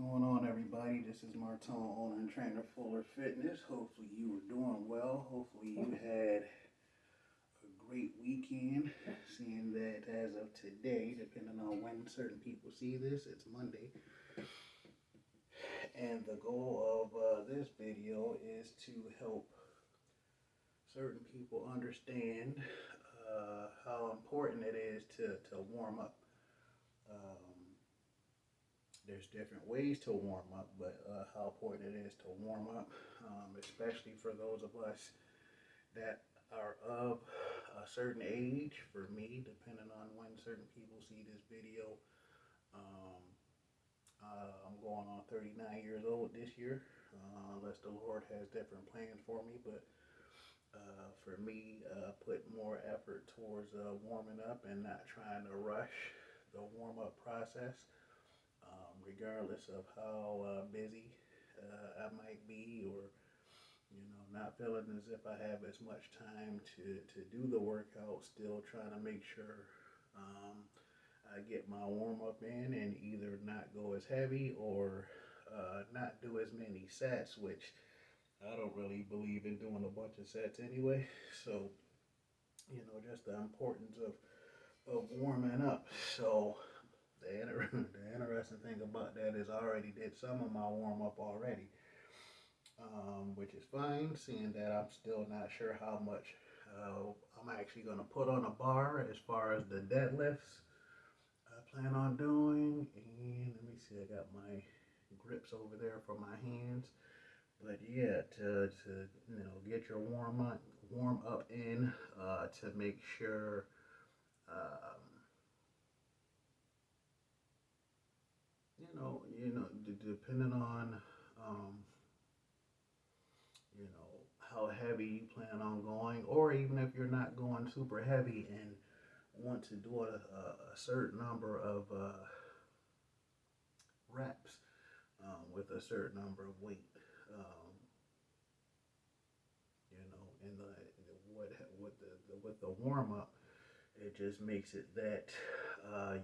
going on, everybody? This is Martone, owner and trainer Fuller Fitness. Hopefully you are doing well. Hopefully you had a great weekend. Seeing that as of today, depending on when certain people see this, it's Monday. And the goal of this video is to help certain people understand how important it is to warm up. There's different ways to warm up, but how important it is to warm up, especially for those of us that are of a certain age. For me, depending on when certain people see this video, um, I'm going on 39 years old this year, unless the Lord has different plans for me. But for me, put more effort towards warming up and not trying to rush the warm up process. Regardless of how busy I might be, or not feeling as if I have as much time to do the workout, still trying to make sure I get my warm up in and either not go as heavy or not do as many sets, which I don't really believe in doing a bunch of sets anyway. So, just the importance of warming up. So, the interesting thing about that is I already did some of my warm up already, which is fine, seeing that I'm still not sure how much I'm actually going to put on a bar as far as the deadlifts I plan on doing. And let me see, I got my grips over there for my hands. But yeah, to get your warm up in, to make sure. Depending on, um, how heavy you plan on going, or even if you're not going super heavy and want to do a certain number of reps with a certain number of weight, and with the warm up, it just makes it that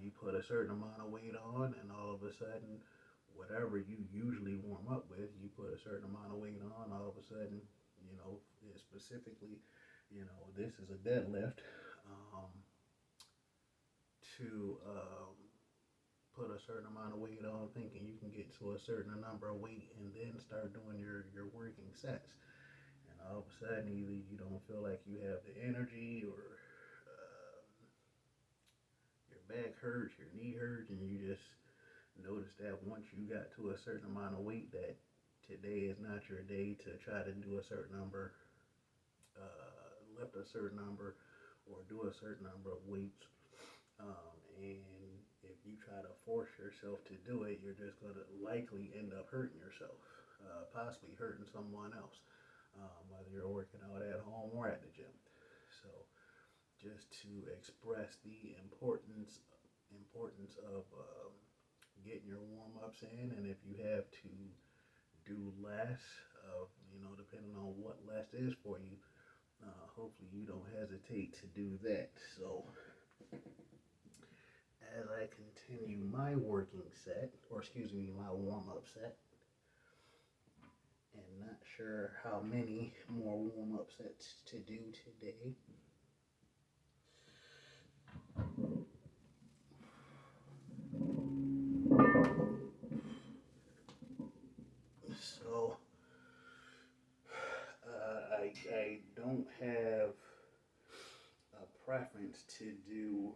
you put a certain amount of weight on, and all of a sudden, whatever you usually warm up with, you put a certain amount of weight on, all of a sudden, specifically, this is a deadlift, to put a certain amount of weight on, thinking you can get to a certain number of weight and then start doing your working sets. And all of a sudden, either you don't feel like you have the energy, or your back hurts, your knee hurts, and you just notice that once you got to a certain amount of weight, that today is not your day to try to do a certain number, lift a certain number, or do a certain number of weights. And if you try to force yourself to do it, you're just going to likely end up hurting yourself, possibly hurting someone else, whether you're working out at home or at the gym. So, just to express the importance of getting your warm-ups in, and if you have to do less of, depending on what less is for you, hopefully you don't hesitate to do that. So, as I continue my working set, or excuse me, my warm-up set, and not sure how many more warm-up sets to do today. So, I don't have a preference to do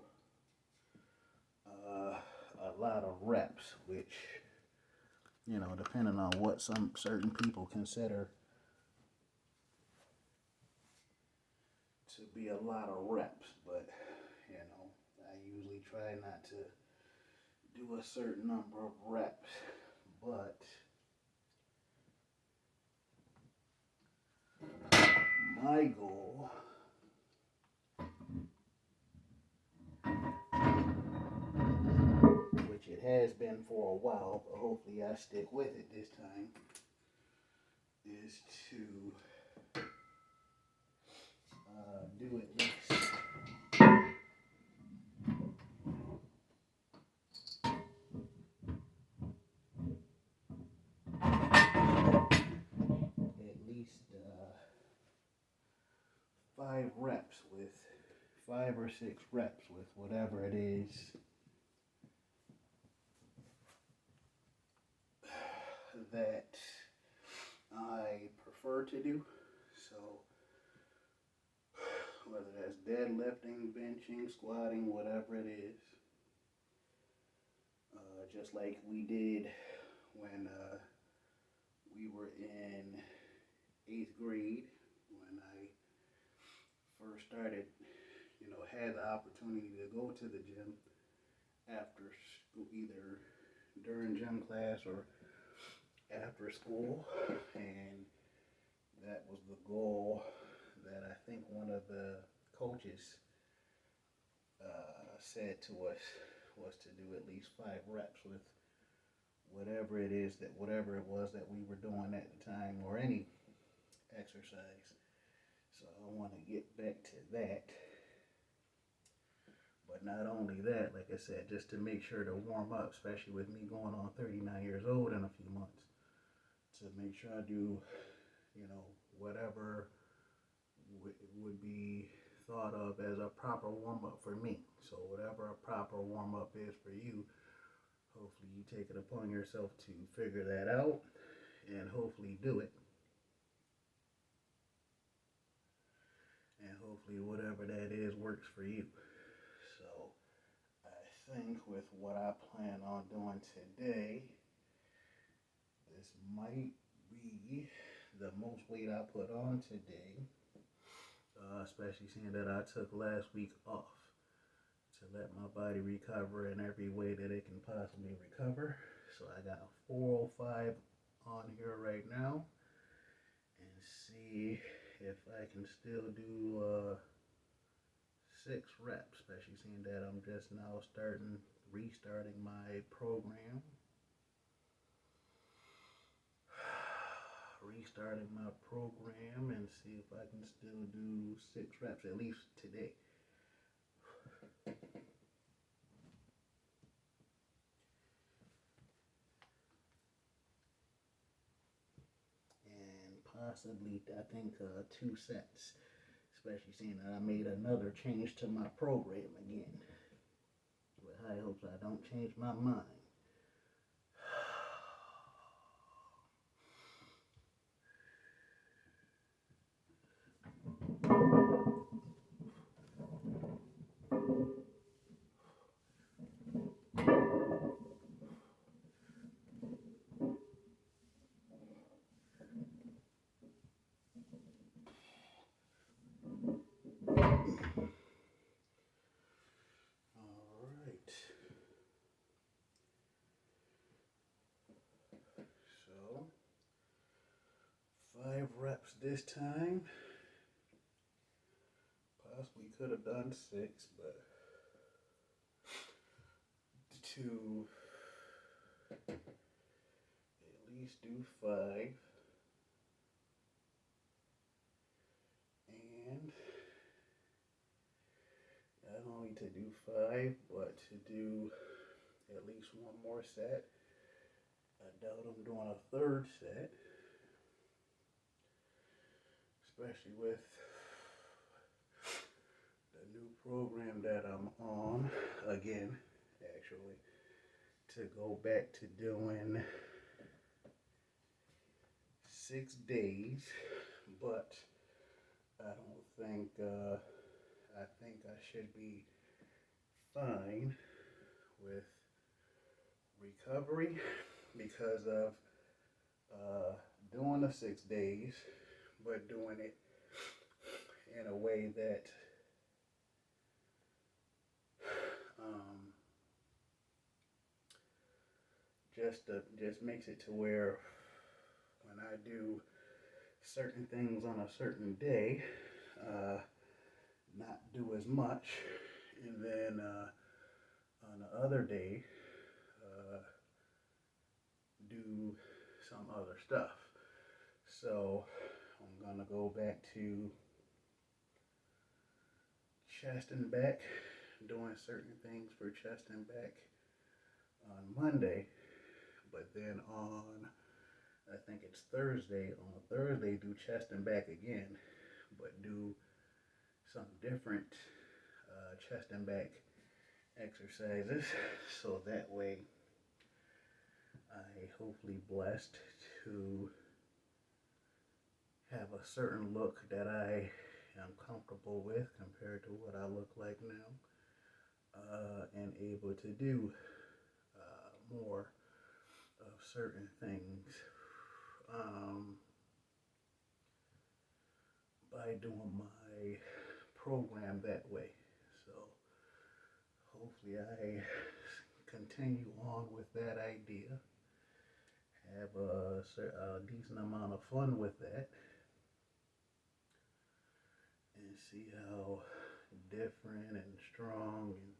a lot of reps, which, depending on what some certain people consider to be a lot of reps, but, I usually try not to do a certain number of reps, but my goal which it has been for a while, but hopefully I stick with it this time, is to do at least 10 5 or 6 reps with whatever it is that I prefer to do. So whether that's deadlifting, benching, squatting, whatever it is. Just like we did when we were in 8th grade, when I first started, had the opportunity to go to the gym after school, either during gym class or after school, and that was the goal that I think one of the coaches said to us was to do at least 5 reps with whatever it was that we were doing at the time, or any exercise. So I want to get back to that. But not only that, like I said, just to make sure to warm up, especially with me going on 39 years old in a few months, to make sure I do, whatever would be thought of as a proper warm up for me. So whatever a proper warm up is for you, hopefully you take it upon yourself to figure that out and hopefully do it. And hopefully whatever that is works for you. So I think with what I plan on doing today, this might be the most weight I put on today, especially seeing that I took last week off to let my body recover in every way that it can possibly recover. So I got a 405 on here right now, and see if I can still do 6 reps, especially seeing that I'm just now restarting my program. Restarting my program and see if I can still do 6 reps at least today. And possibly, I think 2 sets, especially seeing that I made another change to my program again. With high hopes I don't change my mind. Alright. So 5 reps this time. Possibly could have done 6, but to at least do 5. And not only to do 5, but to do at least one more set. I doubt I'm doing a 3rd set, especially with the new program that I'm on again, actually, to go back to doing 6 days, but I don't think, I think I should be fine with recovery because of doing the 6 days, but doing it in a way that just makes it to where when I do certain things on a certain day, not do as much, and then on the other day, do some other stuff. So I'm gonna go back to chest and back, doing certain things for chest and back on Monday, but then on, I think it's Thursday, do chest and back again, but do some different chest and back exercises, so that way I hopefully blessed to have a certain look that I am comfortable with compared to what I look like now, and able to do more of certain things by doing my program that way. So hopefully I continue on with that idea, have a decent amount of fun with that, and see how different and strong and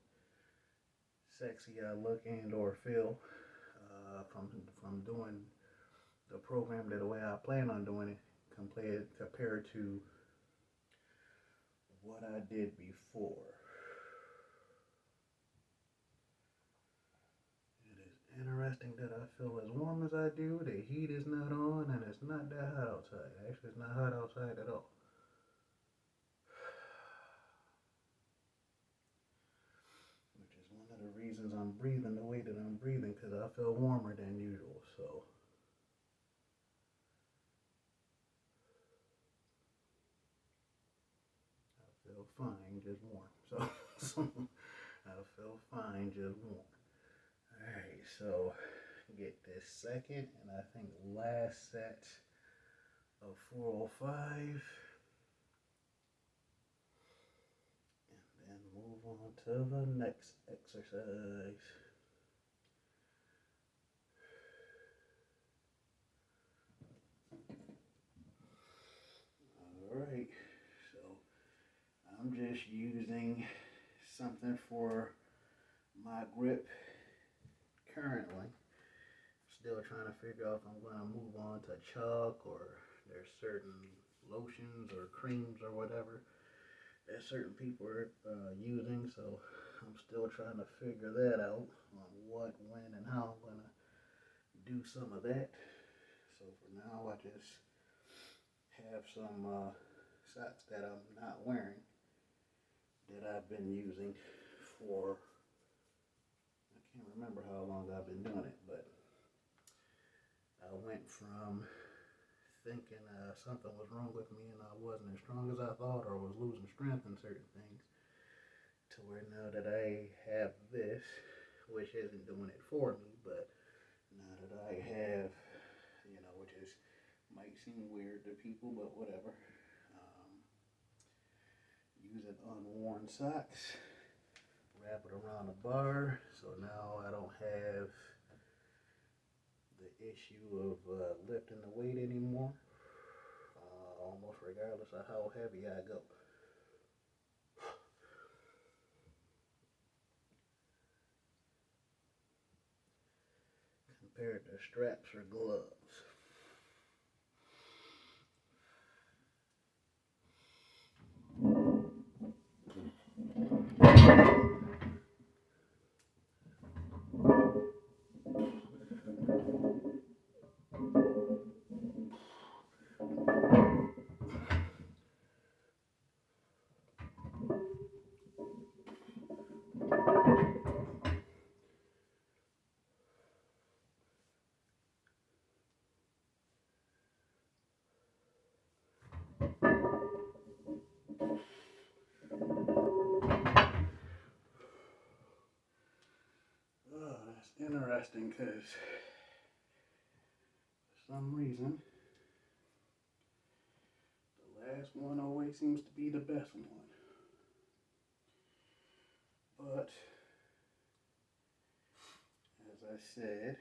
sexy I look and or feel from doing the program the way I plan on doing it compared to what I did before. It is interesting that I feel as warm as I do. The heat is not on and it's not that hot outside. Actually, it's not hot outside at all. Which is one of the reasons I'm breathing the way that I'm breathing, because I feel warmer than usual. So I feel fine, just warm. So I feel fine, just warm. Alright, so get this second and I think last set of 405. And then move on to the next exercise. Alright, so I'm just using something for my grip currently. Still trying to figure out if I'm going to move on to chalk, or there's certain lotions or creams or whatever that certain people are using. So I'm still trying to figure that out on what, when, and how I'm going to do some of that. So for now, I just have some socks that I'm not wearing that I've been using for, I can't remember how long I've been doing it, but I went from thinking something was wrong with me and I wasn't as strong as I thought, or was losing strength in certain things, to where now that I have this, which isn't doing it for me, but now that I have, which is might seem weird to people, but whatever, using unworn socks, wrap it around the bar, so now I don't have the issue of lifting the weight anymore, almost regardless of how heavy I go. Compared to straps or gloves. Oh, that's interesting, because for some reason the last one always seems to be the best one. But as I said,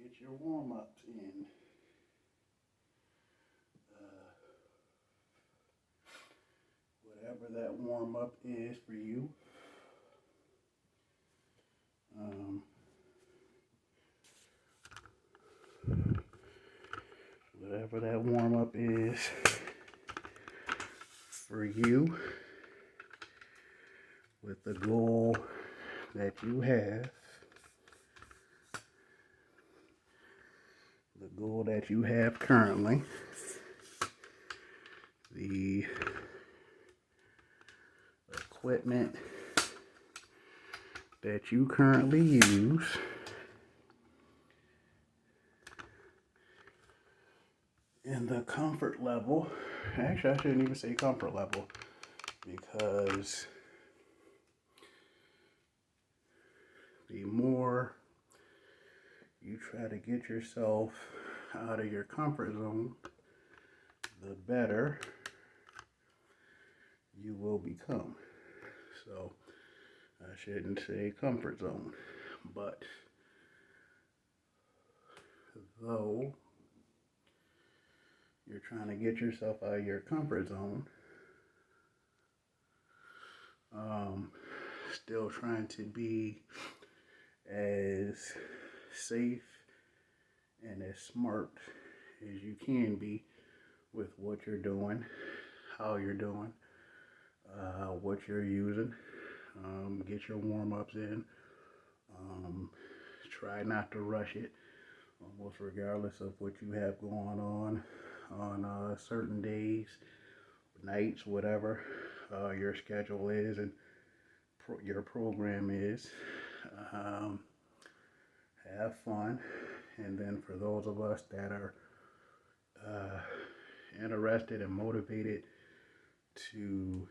get your warm-ups in. Whatever that warm-up is for you. Whatever that warm-up is for you, with the goal that you have, the goal that you have currently, the equipment that you currently use, and the comfort level. Actually, I shouldn't even say comfort level, because the more you try to get yourself out of your comfort zone, the better you will become. So I shouldn't say comfort zone, but though you're trying to get yourself out of your comfort zone, still trying to be as safe and as smart as you can be with what you're doing, how you're doing, what you're using. Get your warm-ups in. Try not to rush it, almost regardless of what you have going on certain days, nights, whatever your schedule is and your program is. Have fun. And then for those of us that are interested and motivated to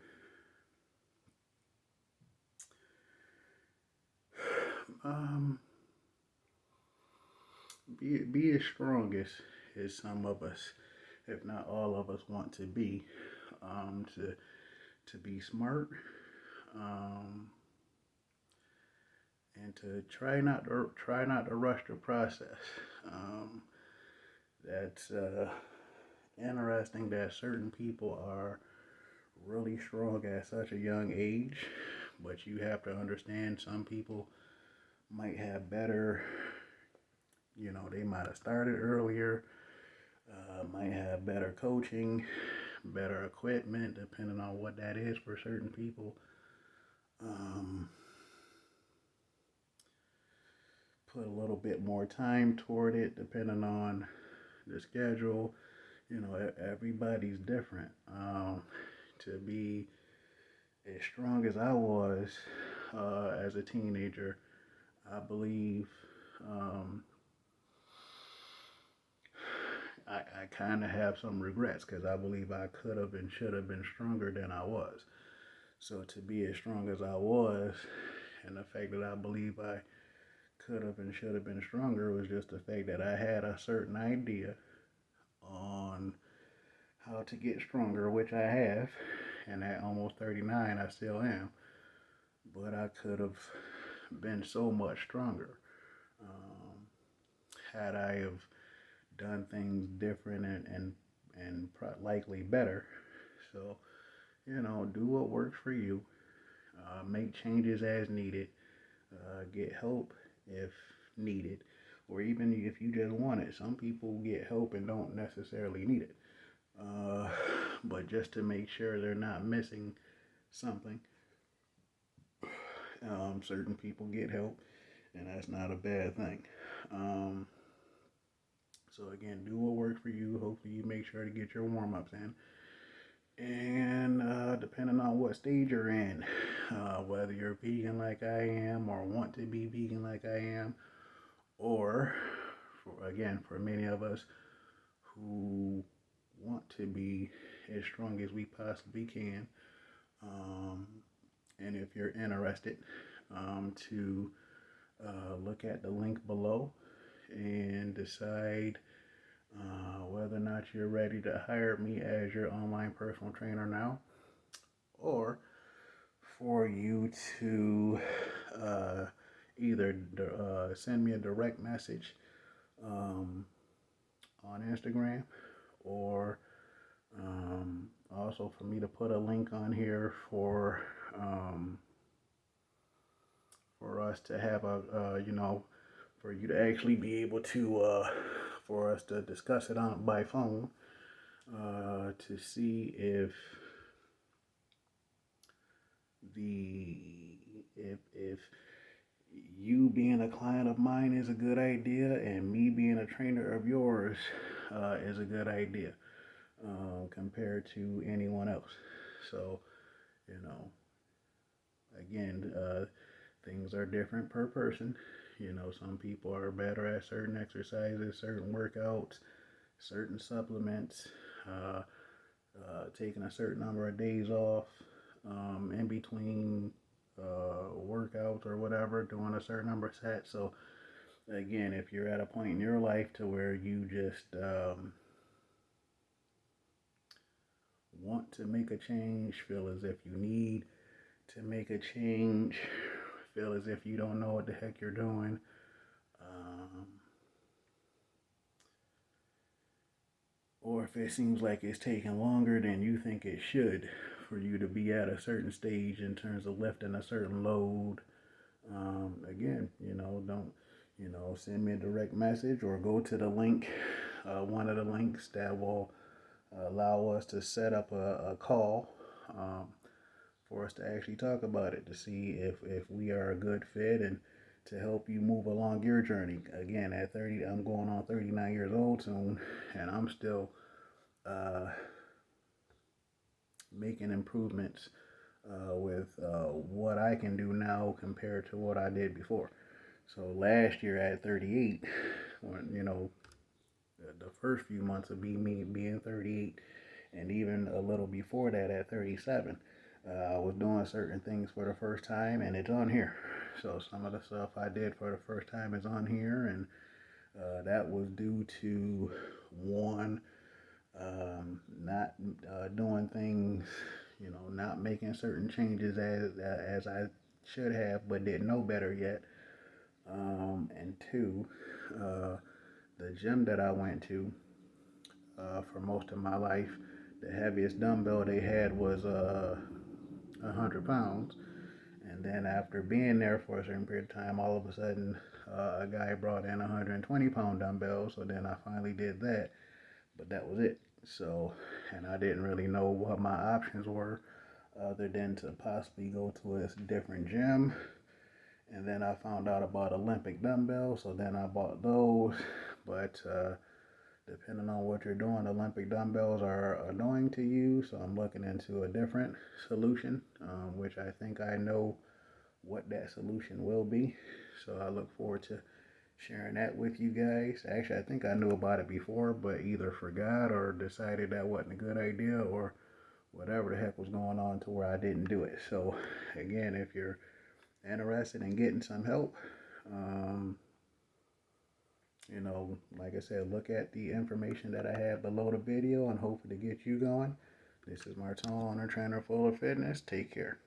be as strong as some of us, if not all of us, want to be, to be smart, and to try not to rush the process. That's interesting that certain people are really strong at such a young age, but you have to understand some people might have better, they might have started earlier, might have better coaching, better equipment, depending on what that is for certain people. Put a little bit more time toward it, depending on the schedule. Everybody's different. To be as strong as I was as a teenager, I believe I kind of have some regrets, because I believe I could have and should have been stronger than I was. So to be as strong as I was, and the fact that I believe I could have and should have been stronger, was just the fact that I had a certain idea on how to get stronger, which I have, and at almost 39 I still am, but I could have been so much stronger had I have done things different and likely better. So, do what works for you. Make changes as needed. Get help if needed, or even if you just want it. Some people get help and don't necessarily need it. But just to make sure they're not missing something. Certain people get help, and that's not a bad thing. So again, do what works for you. Hopefully you make sure to get your warm-ups in. And depending on what stage you're in, whether you're vegan like I am, or want to be vegan like I am, or for many of us who want to be as strong as we possibly can, and if you're interested, to look at the link below and decide whether or not you're ready to hire me as your online personal trainer now, or for you to either send me a direct message on Instagram, or also for me to put a link on here for us to have for you to actually be able to, for us to discuss it on by phone, to see if if you being a client of mine is a good idea, and me being a trainer of yours is a good idea. compared to anyone else. So, you know, again, things are different per person. You know, some people are better at certain exercises, certain workouts, certain supplements, taking a certain number of days off in between workouts or whatever, doing a certain number of sets. So, again, if you're at a point in your life to where you just want to make a change, feel as if you need to make a change, feel as if you don't know what the heck you're doing, or if it seems like it's taking longer than you think it should for you to be at a certain stage in terms of lifting a certain load, again, don't, send me a direct message or go to the link, one of the links that will allow us to set up a call for us to actually talk about it to see if we are a good fit and to help you move along your journey. Again, at 30, I'm going on 39 years old soon, and I'm still making improvements with what I can do now compared to what I did before. So last year at 38, when the first few months of me being 38, and even a little before that at 37, I was doing certain things for the first time, and it's on here. So some of the stuff I did for the first time is on here, and that was due to one, not doing things, not making certain changes as I should have, but didn't know better yet. And two, the gym that I went to for most of my life, the heaviest dumbbell they had was 100 pounds. And then after being there for a certain period of time, all of a sudden, a guy brought in 120-pound dumbbells. So then I finally did that, but that was it. So, and I didn't really know what my options were other than to possibly go to a different gym. And then I found out about Olympic dumbbells, so then I bought those. But depending on what you're doing, Olympic dumbbells are annoying to you, so I'm looking into a different solution, which I think I know what that solution will be. So I look forward to sharing that with you guys. Actually, I think I knew about it before, but either forgot or decided that wasn't a good idea or whatever the heck was going on to where I didn't do it. So again, if you're interested in getting some help, like I said, look at the information that I have below the video and hopefully to get you going. This is Martin, owner, trainer, full of fitness. Take care.